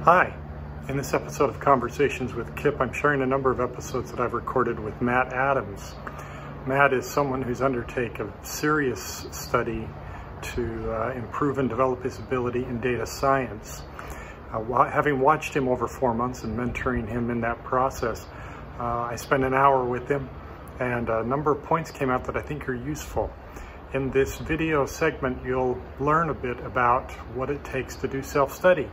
Hi, in this episode of Conversations with Kip, I'm sharing a number of episodes that I've recorded with Matt Adams. Matt is someone who's undertaken a serious study to improve and develop his ability in data science. Having watched him over 4 months and mentoring him in that process, I spent an hour with him, and a number of points came out that I think are useful. In this video segment, you'll learn a bit about what it takes to do self-study,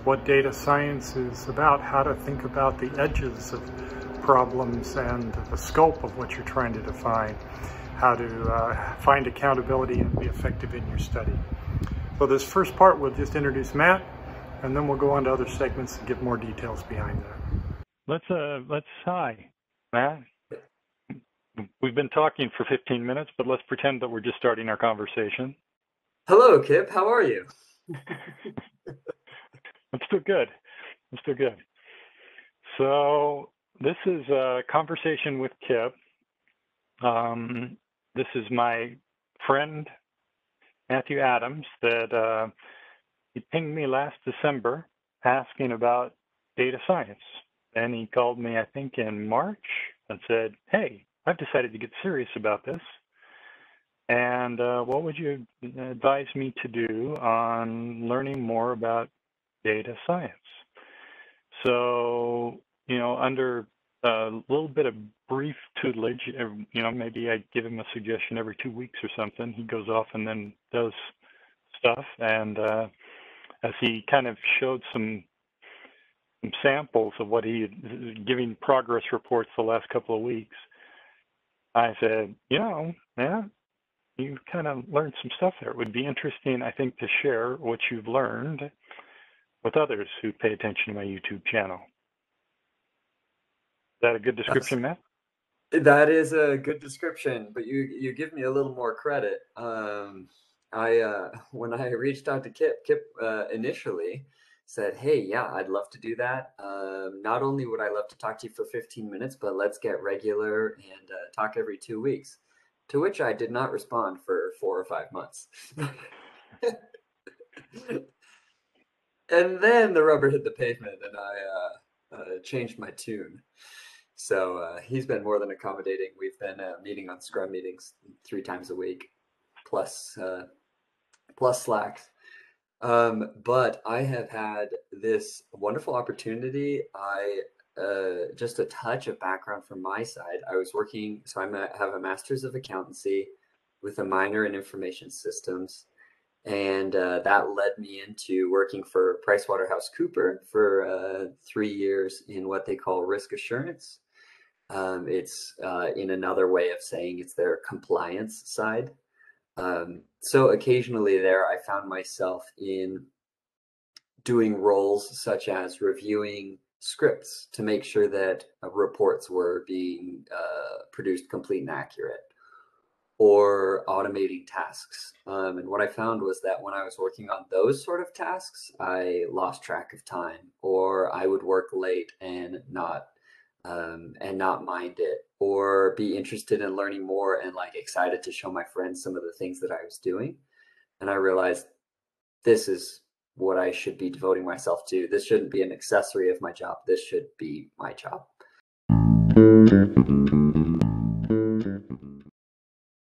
what data science is about, how to think about the edges of problems and the scope of what you're trying to define, how to find accountability and be effective in your study. So this first part, we'll just introduce Matt, and then we'll go on to other segments and give more details behind that. Hi, Matt. We've been talking for 15 minutes, but let's pretend that we're just starting our conversation. Hello, Kip. How are you? I'm still good. So this is a conversation with Kip. This is my friend, Matthew Adams, that he pinged me last December asking about data science. And he called me, I think, in March and said, hey, I've decided to get serious about this. And what would you advise me to do on learning more about data science? So, under a little bit of brief tutelage, maybe I give him a suggestion every 2 weeks or something. He goes off and then does stuff. And as he kind of showed some samples of what he giving progress reports the last couple of weeks, I said, yeah, you kind of learned some stuff there. It would be interesting, I think, to share what you've learned with others who pay attention to my YouTube channel. Is that a good description, Matt? That is a good description, but you give me a little more credit. When I reached out to Kip initially said, hey, yeah, I'd love to do that. Not only would I love to talk to you for 15 minutes, but let's get regular and talk every 2 weeks. To which I did not respond for 4 or 5 months. And then the rubber hit the pavement and I changed my tune. So he's been more than accommodating. We've been meeting on Scrum meetings 3 times a week, plus Slacks. But I have had this wonderful opportunity. Just a touch of background from my side. I was working, so I have a master's of accountancy with a minor in information systems. And that led me into working for PricewaterhouseCoopers for 3 years in what they call risk assurance. It's in another way of saying it's their compliance side. So occasionally there, I found myself in doing roles such as reviewing scripts to make sure that reports were being produced complete and accurate, or automating tasks. And what I found was that when I was working on those sort of tasks, I lost track of time, or I would work late and not mind it, or be interested in learning more and excited to show my friends some of the things that I was doing. And I realized this is what I should be devoting myself to. This shouldn't be an accessory of my job. This should be my job.